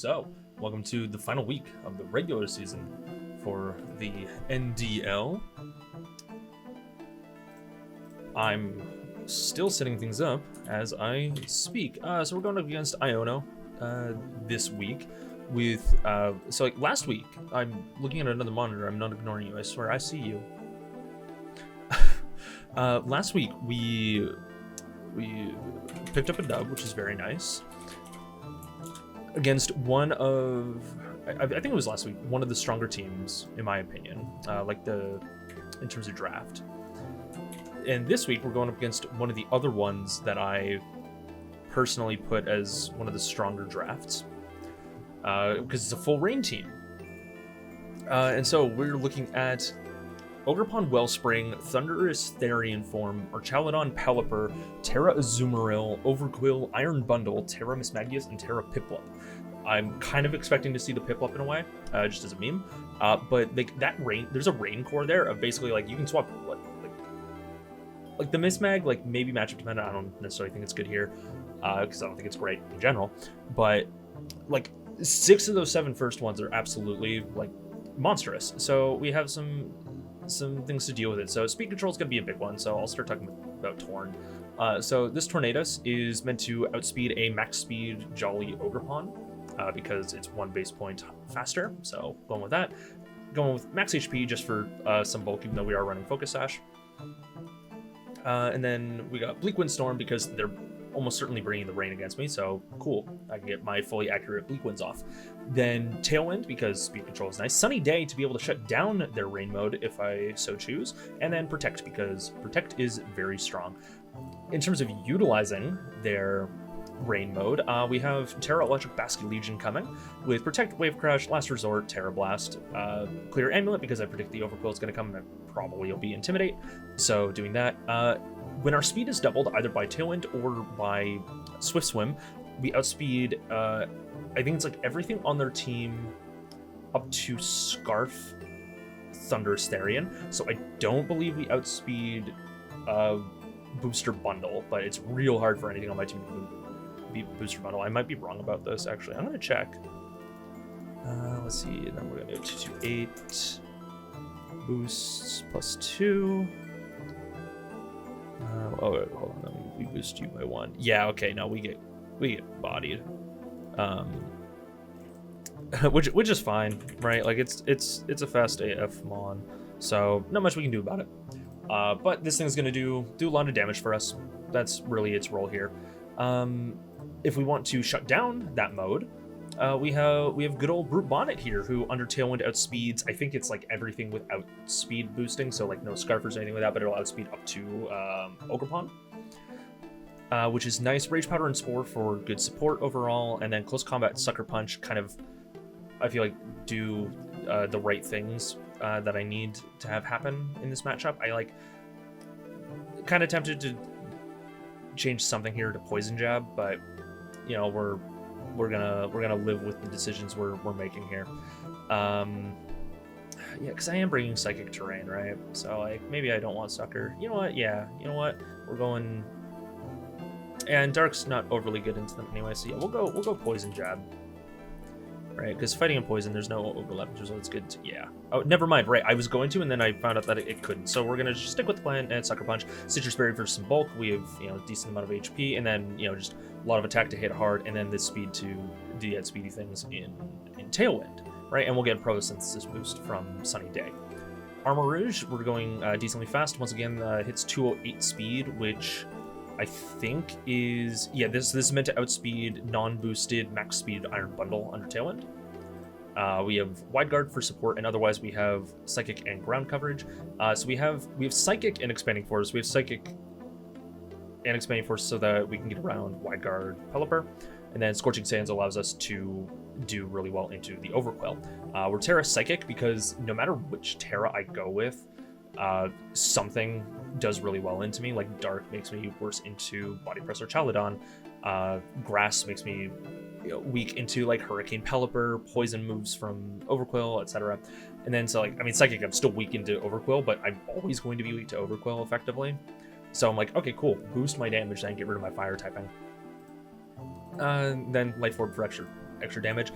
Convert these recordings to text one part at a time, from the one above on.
So, welcome to the final week of the regular season for the NDL. I'm still setting things up as I speak. So we're going up against Iono this week with, so like last week, I'm looking at another monitor, I'm not ignoring you, I swear I see you. Last week we picked up a dub, which is very nice, against one of, I think it was last week, one of the stronger teams, in my opinion, in terms of draft. And this week we're going up against one of the other ones that I personally put as one of the stronger drafts, because it's a full rain team. And so we're looking at Ogerpon Wellspring, Thunderous Therian Form, Archaludon Pelipper, Terra Azumarill, Overquill, Iron Bundle, Terra Mismagius, and Terra Piplup. I'm kind of expecting to see the Piplup in a way, just as a meme. But like that rain, there's a rain core there of basically like you can swap like the Mismag, like maybe matchup dependent. I don't necessarily think it's good here, because I don't think it's great in general. But like 6 of those 7 first ones are absolutely like monstrous. So we have some things to deal with it. So speed control is going to be a big one, so I'll start talking about Torn. So this Tornadus is meant to outspeed a max speed Jolly Ogerpon, because it's 1 base point faster, so going with that. Going with max HP just for some bulk, even though we are running Focus Sash. And then we got Bleak Windstorm because they're almost certainly bringing the rain against me, so cool, I can get my fully accurate Bleak Winds off. Then Tailwind because speed control is nice, Sunny Day to be able to shut down their rain mode if I so choose, and then Protect because Protect is very strong. In terms of utilizing their rain mode, we have Terra Electric Basket Legion coming with Protect, Wave Crash, Last Resort, Terra Blast, Clear Amulet because I predict the Overquill is going to come and probably will be Intimidate, so doing that. When our speed is doubled either by Tailwind or by Swift Swim, we outspeed, I think it's like everything on their team up to Scarf Thunderous Therian, so I don't believe we outspeed Booster Bundle, but it's real hard for anything on my team to be Booster Bundle. I might be wrong about this, actually. I'm going to check. Let's see, then we're going to go 228, boosts plus 2. Oh, wait, hold on, then we boost you by 1. Yeah, okay, no, we get bodied. Which is fine, right? Like it's a fast AF Mon, so not much we can do about it. But this thing's gonna do a lot of damage for us. That's really its role here. If we want to shut down that mode, we have good old Brute Bonnet here, who under Tailwind outspeeds, I think it's like everything without speed boosting, so like no Scarfers or anything like that, but it'll outspeed up to Ogerpon, which is nice. Rage Powder and Spore for good support overall, and then Close Combat Sucker Punch kind of, I feel like, do the right things that I need to have happen in this matchup. I like kind of tempted to change something here to Poison Jab, but you know we're gonna live with the decisions we're making here. Yeah, because I am bringing Psychic Terrain, right? So like maybe I don't want Sucker. You know what? Yeah, you know what? We're going, and Dark's not overly good into them anyway. So yeah, we'll go Poison Jab, right? Because fighting in poison, there's no overlap, so it's good. Yeah. Oh, never mind. Right, I was going to, and then I found out that it couldn't. So we're gonna just stick with the plan and Sucker Punch. Citrus Berry for some bulk. We have a decent amount of HP, and then just a lot of attack to hit hard, and then this speed to do the speedy things in Tailwind, right? And we'll get Photosynthesis boost from Sunny Day. Armor Rouge, we're going decently fast. Once again, hits 208 speed, which I think is, yeah, this is meant to outspeed non-boosted max speed Iron Bundle under Tailwind. We have Wide Guard for support, and otherwise we have Psychic and Ground coverage. So we have Psychic and Expanding Force. We have Psychic and Expanding Force so that we can get around Wide Guard Pelipper, and then Scorching Sands allows us to do really well into the Overquill. We're Terra Psychic because no matter which Terra I go with, something does really well into me. Like Dark makes me worse into Body Press or Chaludon. Grass makes me weak into like Hurricane Pelipper. Poison moves from Overquill, etc. And then so like, I mean, Psychic, I'm still weak into Overquill, but I'm always going to be weak to Overquill effectively. So I'm like, okay, cool. Boost my damage, then get rid of my fire typing. Then Life Orb for extra damage.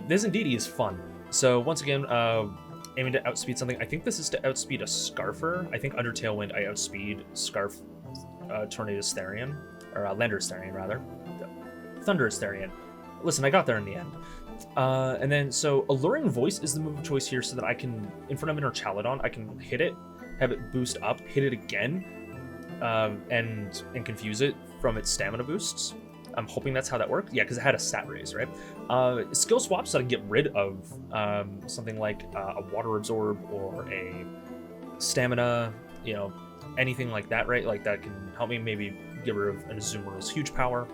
This Indeedee is fun. So once again, aiming to outspeed something. I think this is to outspeed a Scarfer. I think under Tailwind I outspeed Scarf, Tornadus Therian, or Landorus Therian rather. Thunderous Therian. Listen, I got there in the end. And then, so Alluring Voice is the move of choice here so that I can, in front of Inner Chaladon, I can hit it, have it boost up, hit it again, and confuse it from its stamina boosts. I'm hoping that's how that worked. Yeah, because it had a stat raise, right? Skill swaps so I can get rid of something like a Water Absorb or a Stamina, you know, anything like that, right? Like that can help me maybe get rid of an Azumarill's huge power.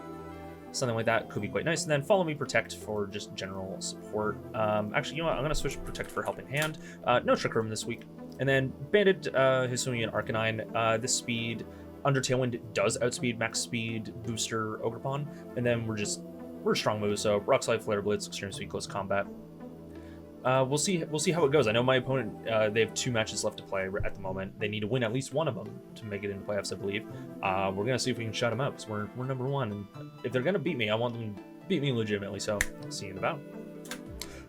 Something like that could be quite nice. And then Follow Me Protect for just general support. Actually, you know what? I'm going to switch Protect for Helping Hand. No Trick Room this week. And then Banded Hisuian Arcanine. This speed under Tailwind does outspeed max speed booster Ogerpon. And then we're a strong move. So Rock Slide, Flare Blitz, Extreme Speed, Close Combat. We'll see how it goes. I know my opponent, they have 2 matches left to play at the moment. They need to win at least one of them to make it into playoffs, I believe. We're going to see if we can shut them out, because we're number 1. And if they're going to beat me, I want them to beat me legitimately, so see you in the bout.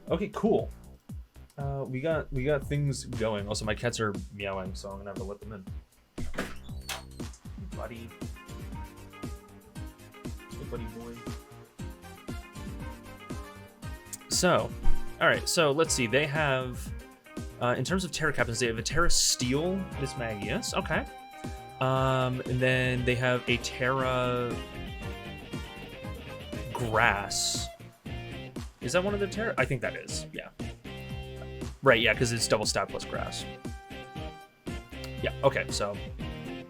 Okay, cool. We got things going. Also, my cats are meowing, so I'm going to have to let them in. Hey, buddy. Hey, buddy boy. So... Alright, so let's see. They have, in terms of Terra Captains, they have a Terra Steel Miss Magius. Okay. And then they have a Terra Grass. Is that one of the Terra? I think that is, yeah. Right, yeah, because it's double stat plus Grass. Yeah, okay, so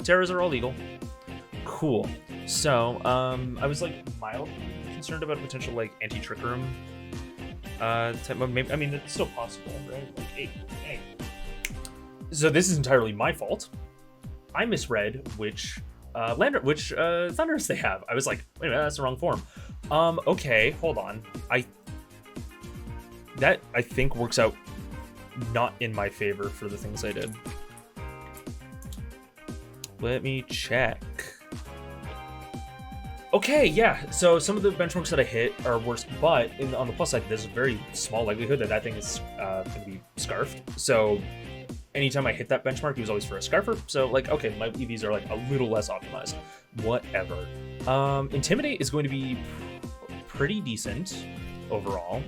Terras are all legal. Cool. So, I was, like, mildly concerned about potential, like, anti-Trick Room. Maybe, I mean, it's still possible, right? Like, hey. So this is entirely my fault. I misread which Thunders they have. I was like, wait a minute, that's the wrong form. Okay, hold on. That I think works out not in my favor for the things I did. Let me check. Okay, yeah, so some of the benchmarks that I hit are worse, but on the plus side, there's a very small likelihood that thing is going to be Scarfed. So anytime I hit that benchmark, it was always for a Scarfer. So, like, okay, my EVs are, like, a little less optimized. Whatever. Intimidate is going to be pretty decent overall.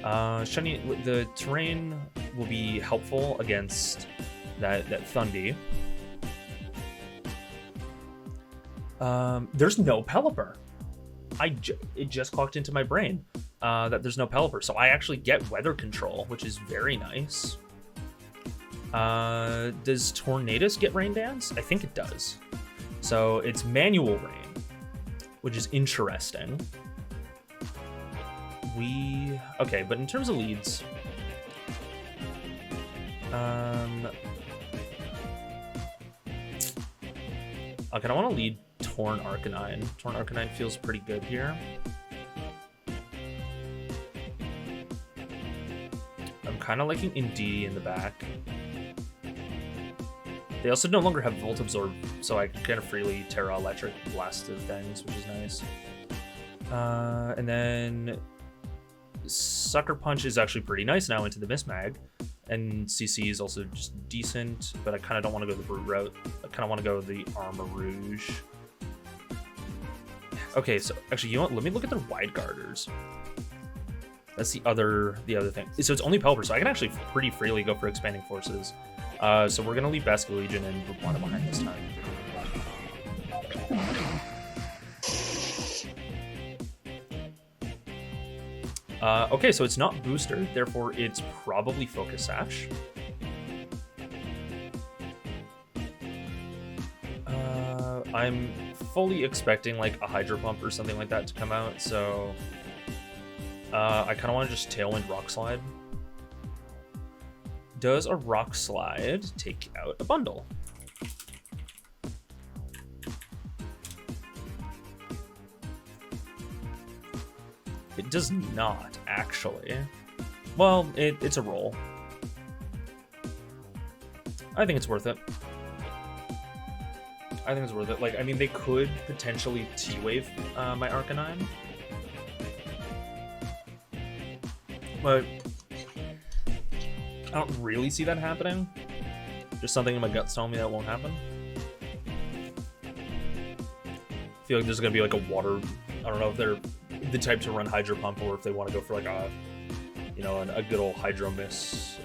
The terrain will be helpful against that Thundy. There's no Pelipper. It just clocked into my brain that there's no Pelipper, so I actually get weather control, which is very nice. Does Tornadus get Rain Dance? I think it does. So it's manual rain, which is interesting. Okay, but in terms of leads, okay, I want to lead Torn Arcanine. Torn Arcanine feels pretty good here. I'm kind of liking Indeedee in the back. They also no longer have Volt Absorb, so I can kind of freely Terra Electric blast the things, which is nice. And then Sucker Punch is actually pretty nice now into the Mismag. And CC is also just decent, but I kind of don't want to go the Brute route. I kind of want to go the Armor Rouge. Okay, so actually, you know what? Let me look at their Wide Guarders. That's the other thing. So it's only Pelipper, so I can actually pretty freely go for Expanding Forces. So we're gonna leave Basket Legion and Rapunzel behind this time. Okay, so it's not Booster, therefore it's probably Focus Sash. I'm fully expecting like a Hydro Pump or something like that to come out, so I kind of want to just Tailwind Rock Slide. Does a Rock Slide take out a bundle? It does not, actually. Well, it's a roll. I think it's worth it. I think it's worth it. Like, I mean, they could potentially T-Wave my Arcanine. But I don't really see that happening. Just something in my gut's telling me that won't happen. I feel like there's gonna be like a water. I don't know if they're the type to run Hydro Pump or if they want to go for like a, you know, a good old Hydro Miss.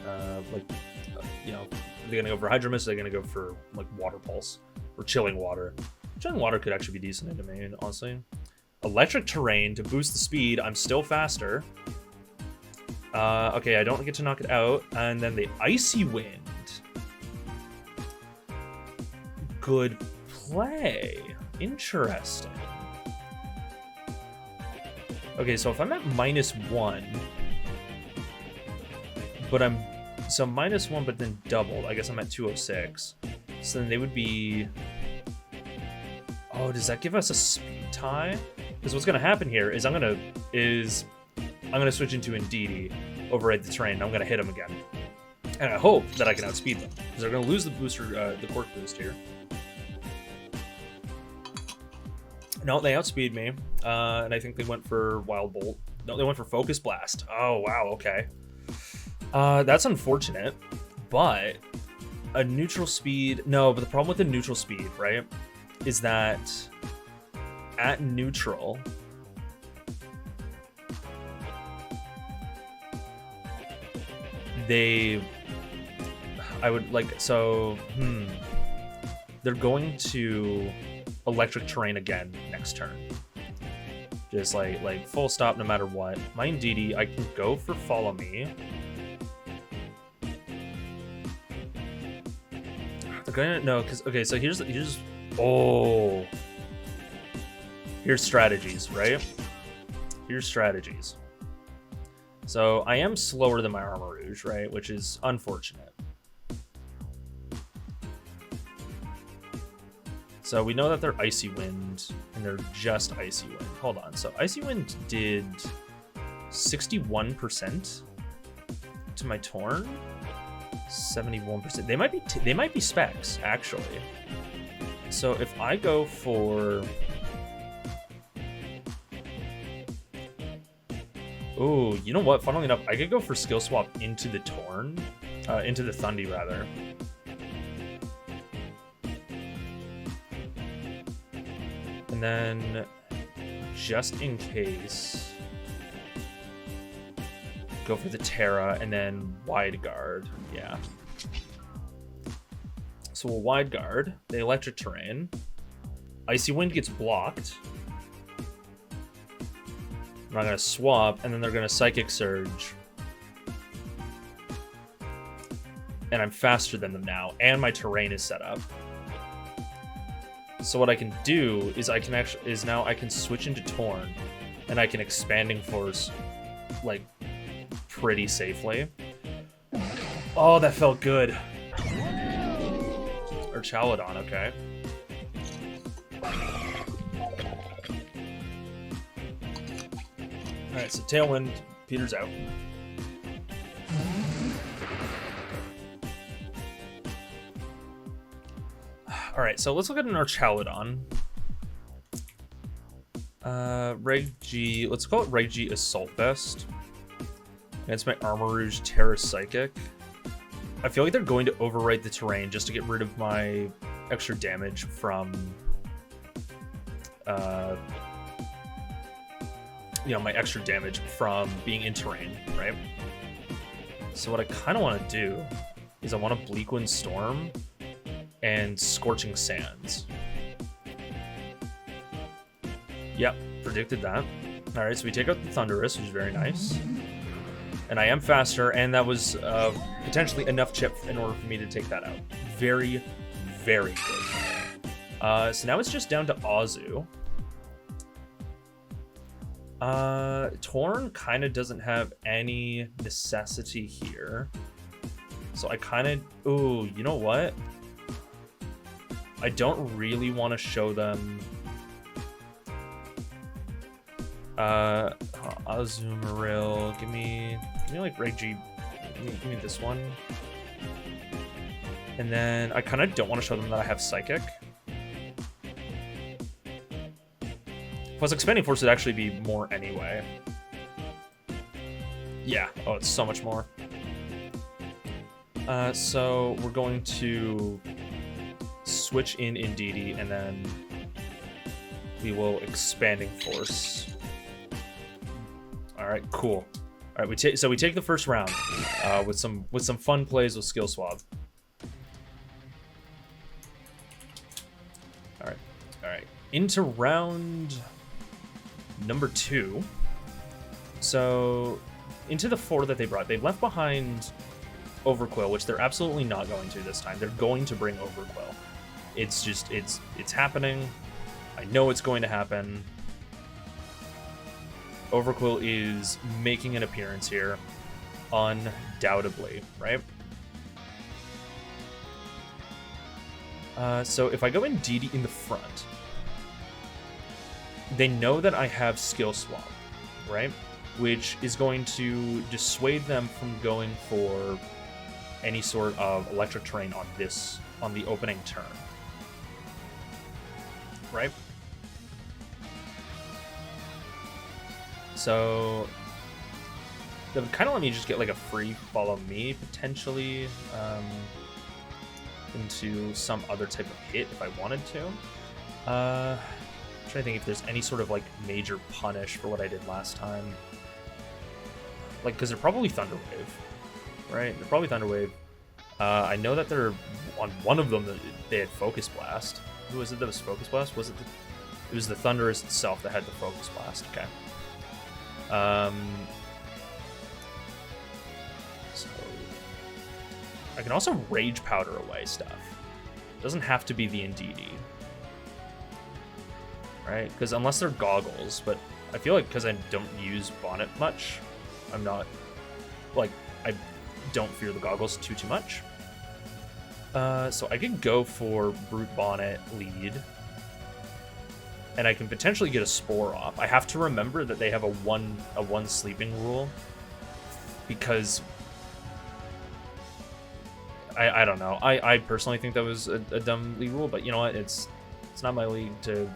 You know, are they gonna go for Hydro Miss? Or are they gonna go for like Water Pulse or Chilling Water? Chilling Water could actually be decent into me, honestly. Electric Terrain to boost the speed. I'm still faster. Okay, I don't get to knock it out. And then the Icy Wind. Good play. Interesting. Okay, so if I'm at -1, but I'm... So -1, but then doubled. I guess I'm at 206. So then they would be... Oh, does that give us a speed tie? Because what's gonna happen here is I'm gonna switch into Indeedee, override the terrain, and I'm gonna hit them again. And I hope that I can outspeed them. Because they're gonna lose the booster, the quirk boost here. No, they outspeed me, and I think they went for Wild Bolt. No, they went for Focus Blast. Oh, wow, okay. That's unfortunate, but a neutral speed... No, but the problem with the neutral speed, right, is that at neutral... I would like... So, they're going to... Electric Terrain again next turn. Just like full stop no matter what. My Indeedee, I can go for Follow Me. They're gonna no, because okay, so here's oh, here's strategies, right? Here's strategies. So I am slower than my Armor Rouge, right? Which is unfortunate. So we know that they're Icy Wind, and they're just Icy Wind. Hold on. So Icy Wind did 61% to my Torn, 71%. They might be specs actually. So if I go for, oh, you know what? Funnily enough, I could go for skill swap into the Torn, into the Thundy rather. And then, just in case, go for the Terra and then Wide Guard. Yeah. So we'll Wide Guard, the Electric Terrain. Icy Wind gets blocked. I'm not going to swap, and then they're going to Psychic Surge. And I'm faster than them now, and my terrain is set up. So what I can do is I can switch into Torn, and I can Expanding Force, like, pretty safely. Oh, that felt good. Or Chaladon, okay. Alright, so Tailwind, Peter's out. Alright, so let's look at an Archaladon. Reg G, let's call it Reg G Assault Vest. And it's my Armor Rouge Terra Psychic. I feel like they're going to overwrite the terrain just to get rid of my extra damage from, you know, my extra damage from being in terrain, right? So what I kind of want to do is I want to Bleakwind Storm and Scorching Sands. Yep, predicted that. All right, so we take out the Thunderous, which is very nice. And I am faster, and that was potentially enough chip in order for me to take that out. Very, very good. So now it's just down to Azu. Torn kind of doesn't have any necessity here. So I kind of... Ooh, you know what? I don't really want to show them... Azumarill, give me like Reg G, give me this one. And then I kind of don't want to show them that I have Psychic. Plus Expanding Force would actually be more anyway. Yeah. Oh, it's so much more. So we're going to switch in Indeedee, and then we will expanding force. All right, cool. All right, we take the first round with some fun plays with skill swab. All right. Into round number 2. So into the 4 that they brought, they left behind Overquill, which they're absolutely not going to this time. They're going to bring Overquill. It's just it's happening. I know it's going to happen. Overquill is making an appearance here, undoubtedly, right? So if I go Indeedee in the front, they know that I have skill swap, right? Which is going to dissuade them from going for any sort of electric terrain on the opening turn, right? So that would kind of let me just get like a free follow me potentially into some other type of hit if I wanted to. I'm trying to think if there's any sort of like major punish for what I did last time. Like, because they're probably Thunder Wave, right? They're probably Thunder Wave. I know that they're on one of them that they had Focus Blast. Who was it that was Focus Blast? Was it? It was the Thunderous itself that had the Focus Blast. Okay. So I can also Rage Powder away stuff. Doesn't have to be the Indeedee, right? Because unless they're goggles, but I feel like because I don't use Bonnet much, I'm not like I don't fear the goggles too much. So I could go for Brute Bonnet lead. And I can potentially get a Spore off. I have to remember that they have a one sleeping rule, because I don't know. I personally think that was a dumb league rule, but you know what? It's not my league to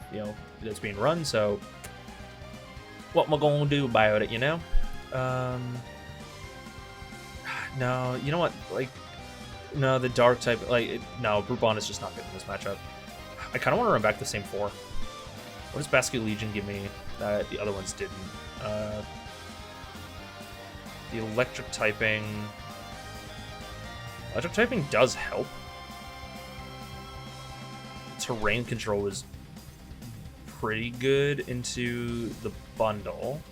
that's being run. So what am I gonna do about it? You know? No, you know what? Like, no, the dark type. No, Brute Bonnet's just not good in this matchup. I kind of want to run back the same 4. What does Basket Legion give me that the other ones didn't? The electric typing. Electric typing does help. Terrain control was pretty good into the bundle.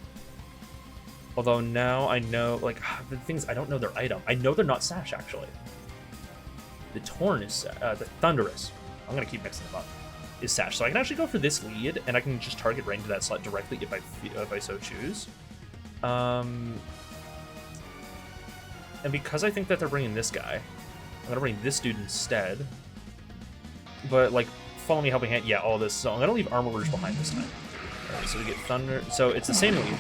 Although now I know, like, the things, I don't know their item. I know they're not Sash, actually. The Torn is, the Thunderous. I'm going to keep mixing them up. Is Sash. So I can actually go for this lead, and I can just target right into that slot directly if I so choose. And because I think that they're bringing this guy, I'm going to bring this dude instead. But, like, Follow Me, Helping Hand, yeah, all this. So I'm going to leave Armor Rouge behind this time. Alright, so we get Thunder. So it's the same lead.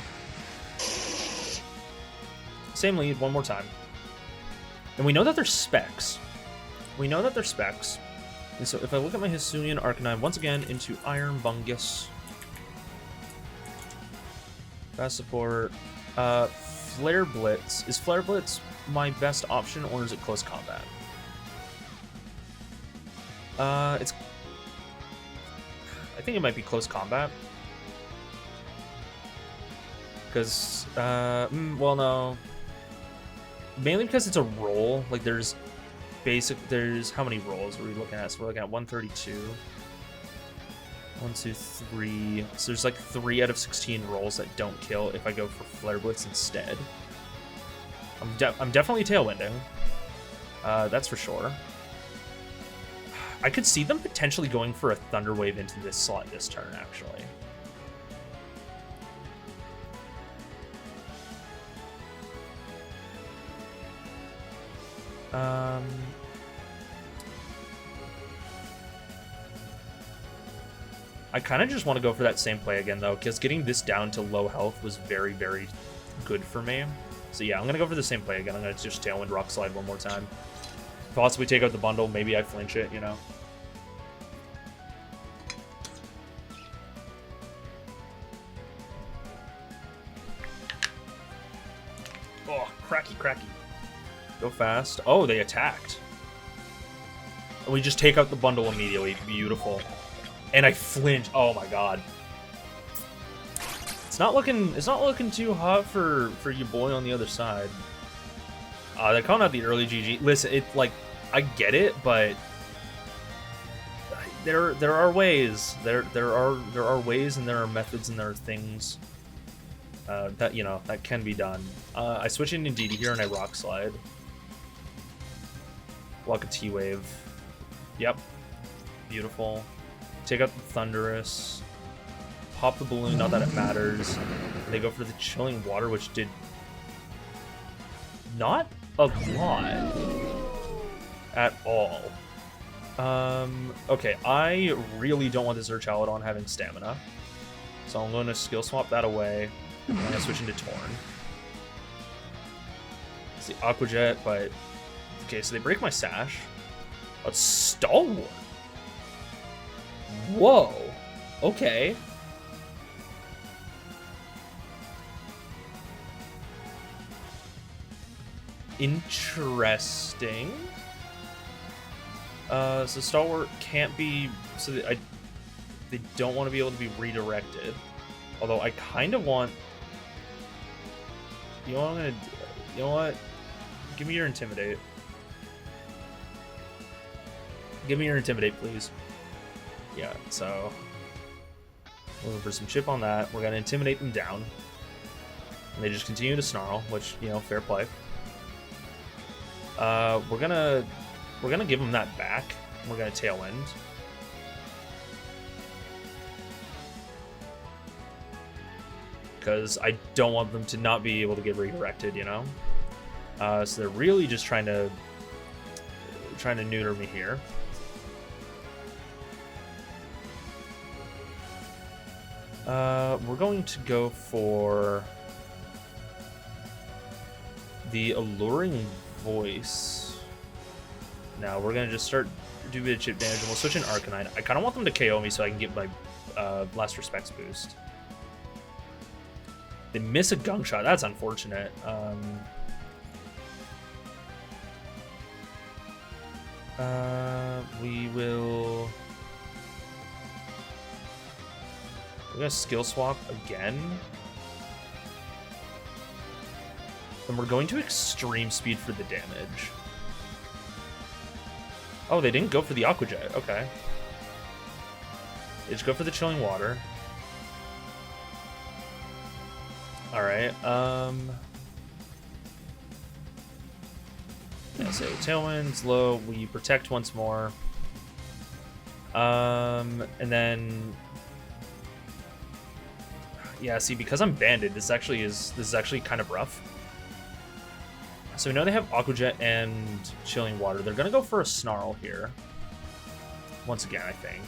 Same lead, one more time. And we know that they're specs. And so if I look at my Hisuian Arcanine once again into Iron Bungus. Fast support. Flare Blitz. Is Flare Blitz my best option, or is it close combat? I think it might be close combat. Because, well, no. Mainly because it's a roll. Like, there's how many rolls are we looking at? So we're looking at 132. 1, 2, 3. So there's like 3 out of 16 rolls that don't kill if I go for Flare Blitz instead. I'm definitely tailwinding. That's for sure. I could see them potentially going for a Thunder Wave into this slot this turn, actually. I kind of just want to go for that same play again, though, because getting this down to low health was very, very good for me. So yeah, I'm going to go for the same play again. I'm going to just Tailwind Rock Slide one more time. Possibly take out the bundle. Maybe I flinch it, you know. Oh, cracky. Go fast. Oh, they attacked. And we just take out the bundle immediately. Beautiful. And I flinch. Oh my god. It's not looking too hot for your boy on the other side. They're calling out the early GG. Listen, it like I get it, but there are ways. There are ways, and there are methods, and there are things that that can be done. I switch into Indeedee here, and I rock slide. Block a T-wave. Yep. Beautiful. Take out the Thunderous. Pop the balloon, not that it matters. They go for the Chilling Water, which did not a lot at all. Okay, I really don't want this Urchaludon having stamina. So I'm going to skill swap that away. I'm going to switch into Torn. It's the Aqua Jet, but... Okay, so they break my Sash. A Stalwart. Whoa. Okay. Interesting. So Stalwart can't be... So they don't want to be able to be redirected. Although I kind of want... You know what I'm going to do? You know what? Give me your Intimidate. Give me your Intimidate, please. Yeah, so... We're looking for some chip on that. We're going to Intimidate them down. And they just continue to Snarl, which, fair play. We're gonna give them that back. We're gonna Tailwind. Because I don't want them to not be able to get redirected, So they're really just trying to neuter me here. We're going to go for the Alluring Voice. Now we're gonna just start do a bit of chip damage, and we'll switch in Arcanine. I kind of want them to KO me so I can get my Last Respects boost. They miss a Gunk Shot. That's unfortunate. We're gonna skill swap again. And we're going to Extreme Speed for the damage. Oh, they didn't go for the Aqua Jet. Okay. They just go for the Chilling Water. Alright, yeah, so Tailwind's low, we protect once more. And then... Yeah, see, because I'm banded, this is actually kind of rough. So we know they have Aqua Jet and Chilling Water. They're gonna go for a Snarl here. Once again, I think.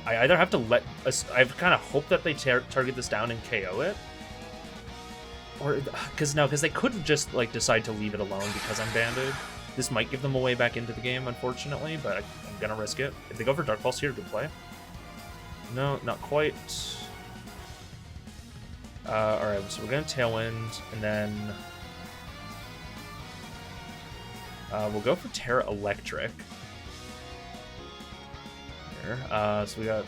I either have to let us. I kind of hope that they target this down and KO it, or because they could just like decide to leave it alone because I'm banded. This might give them a way back into the game, unfortunately, but I'm gonna risk it. If they go for Dark Pulse here, good play. No, not quite. Alright, so we're gonna Tailwind, and then we'll go for Terra Electric. Here. So we got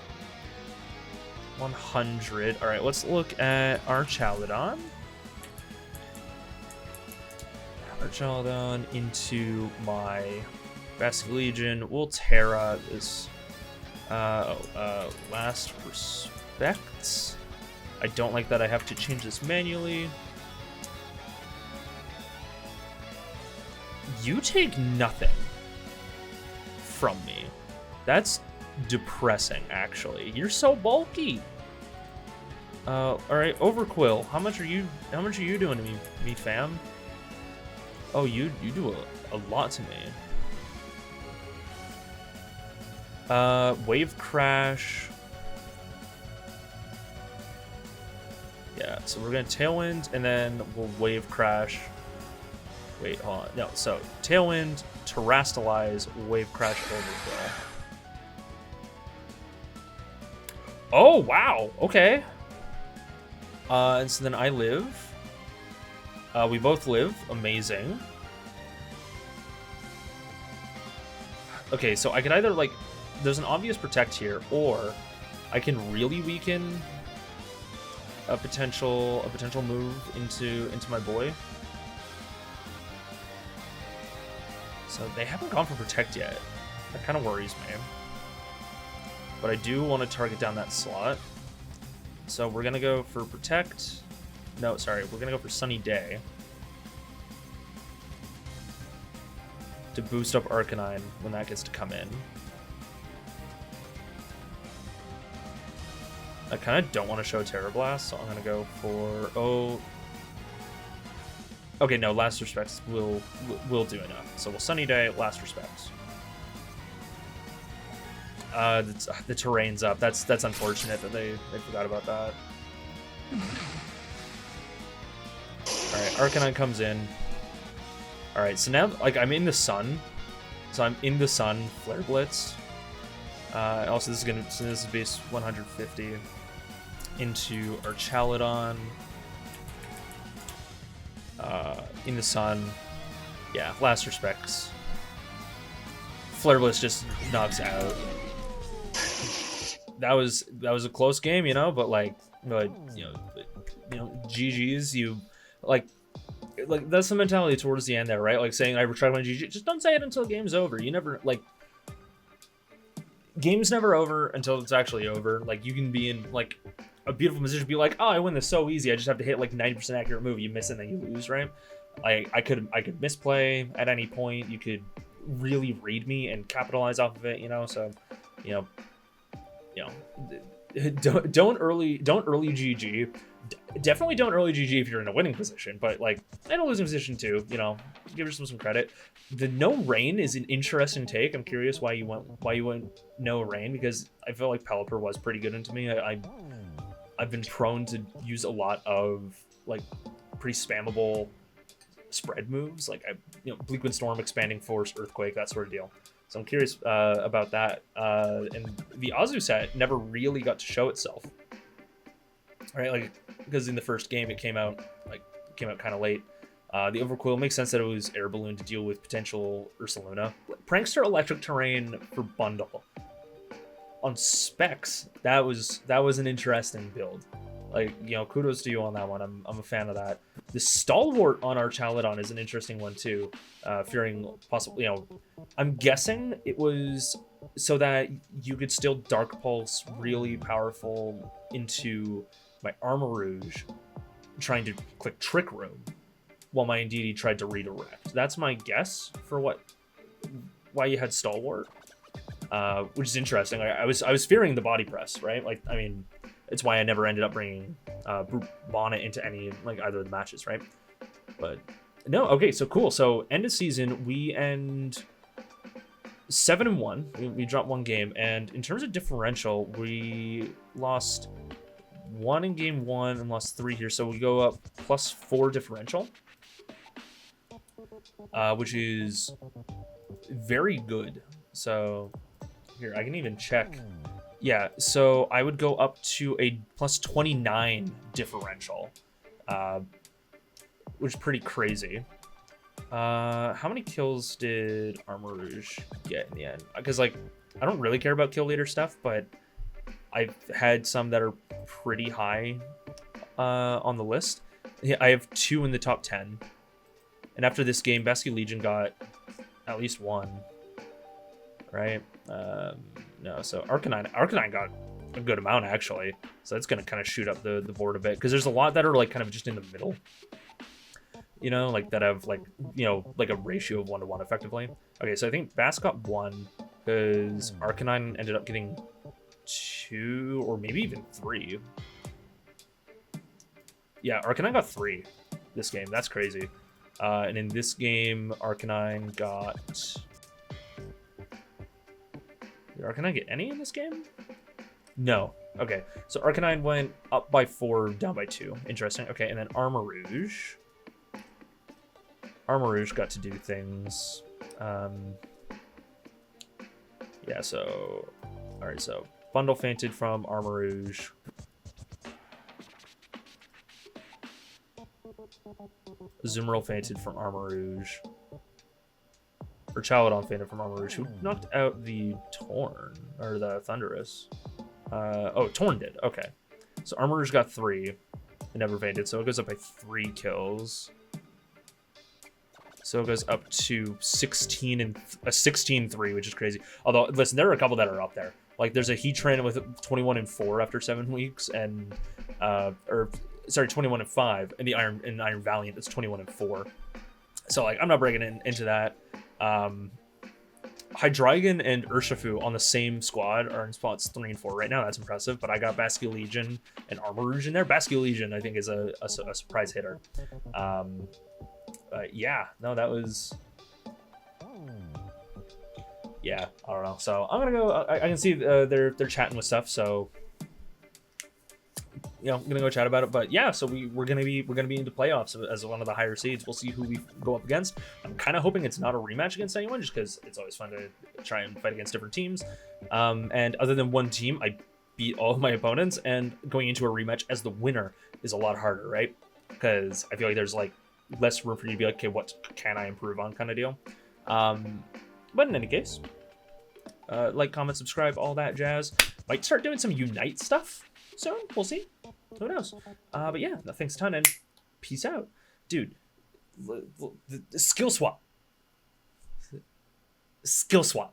100. Alright, let's look at our Chaludon. Our Chaludon into my Basque Legion. We'll Terra this. Last Respects. I don't like that I have to change this manually. You take nothing from me. That's depressing, actually. You're so bulky. Alright, Overquill. How much are you doing to me, fam? Oh, you do a lot to me. Wave Crash. Yeah, so we're gonna Tailwind, and then we'll Wave Crash. Wait, hold on. No, so Tailwind, Terrastalize, Wave Crash, Overkill. Oh, wow. Okay. And so then I live. We both live. Amazing. Okay, so I could either, like... There's an obvious protect here, or I can really weaken a potential move into my boy. So they haven't gone for protect yet. That kind of worries me. But I do want to target down that slot. So we're going to go for protect. No, sorry. We're going to go for Sunny Day. To boost up Arcanine when that gets to come in. I kind of don't want to show Terra Blast, so I'm going to go for... Oh... Okay, no, Last Respects will do enough. So we'll Sunny Day, Last Respects. The terrain's up. That's unfortunate that they forgot about that. Alright, Arcanine comes in. Alright, so now, like, I'm in the sun. So I'm in the sun, Flare Blitz. Also, this is base 150 into our Chaladon. In the sun. Yeah, Last Respects. Flare Blitz just knocks out. That was a close game, you know, but like you know, GG's. You like that's the mentality towards the end there, right? Like saying I retried my GG. Just don't say it until the game's over. You never like. Game's never over until it's actually over. Like you can be in like a beautiful position, be like, oh, I win this so easy. I just have to hit like 90% accurate move. You miss it, and then you lose, right? I could misplay at any point. You could really read me and capitalize off of it, you know. So, you know, don't early GG. Definitely don't early GG if you're in a winning position, but like in a losing position too, you know, give yourself some credit. The no rain is an interesting take. I'm curious why you went no rain, because I feel like Pelipper was pretty good into me. I've been prone to use a lot of like pretty spammable spread moves, like Bleak Wind Storm, Expanding Force, Earthquake, that sort of deal. So I'm curious about that. And the Azu set never really got to show itself, right? Like because in the first game it came out kind of late. The Overcoil makes sense that it was Air Balloon to deal with potential Ursaluna. Prankster Electric Terrain for bundle. On specs, that was an interesting build. Like, you know, kudos to you on that one. I'm a fan of that. The Stalwart on our Chaladon is an interesting one too. Fearing possibly, you know, I'm guessing it was so that you could still Dark Pulse really powerful into my Armarouge, trying to click Trick Room, while my Indeedee tried to redirect. That's my guess for why you had Stalwart, which is interesting. I was fearing the body press, right? Like, I mean, it's why I never ended up bringing Bonnet into any like either of the matches, right? But no, okay, so cool. So end of season, we end 7-1. We dropped one game, and in terms of differential, we lost 1 in game 1 and lost 3 here. So we go up +4 differential, which is very good. So here, I can even check. Yeah, so I would go up to a +29 differential, which is pretty crazy. How many kills did Armarouge get in the end? Because, like, I don't really care about kill leader stuff, but I've had some that are pretty high on the list. Yeah, I have 2 in the top 10. And after this game, Basque Legion got at least 1, right? No, so Arcanine got a good amount, actually. So that's going to kind of shoot up the board a bit, because there's a lot that are like kind of just in the middle. You know, like that have like, you know, like a ratio of 1-to-1 effectively. Okay, so I think Bass got 1 because Arcanine ended up getting 2 or maybe even 3. Yeah, Arcanine got 3 this game. That's crazy. And in this game, Arcanine got... Did Arcanine get any in this game? No. Okay, so Arcanine went up by 4, down by 2. Interesting. Okay, and then Armarouge. Armarouge got to do things. Yeah, so... Alright, so Bundle fainted from Armor Rouge. Zumril fainted from Armor Rouge. Or Chaladon fainted from Armor Rouge. Who knocked out the Torn? Or the Thunderous? Oh, Torn did. Okay. So Armor Rouge got 3. It never fainted, so it goes up by 3 kills. So it goes up to 16 and 16-3, which is crazy. Although, listen, there are a couple that are up there. Like, there's a Heatran with 21-4 after 7 weeks, and or sorry, 21-5, and the Iron Valiant is 21-4. So like, I'm not breaking into that. Hydreigon and Urshifu on the same squad are in spots 3 and 4 right now. That's impressive. But I got Basculegion and Armor Rouge in there. Basculegion, I think, is a surprise hitter. Yeah, no, that was. Yeah, I don't know. So I'm gonna go. I can see they're chatting with stuff. So you know, I'm gonna go chat about it. But yeah, so we're gonna be into playoffs as one of the higher seeds. We'll see who we go up against. I'm kind of hoping it's not a rematch against anyone, just because it's always fun to try and fight against different teams. And other than one team, I beat all of my opponents, and going into a rematch as the winner is a lot harder, right? Because I feel like there's like less room for you to be like, okay, what can I improve on, kind of deal. But in any case, like, comment, subscribe, all that jazz. Might start doing some Unite stuff soon. We'll see. Who knows? But yeah, thanks a ton, and peace out. Dude, the skill swap. Skill swap.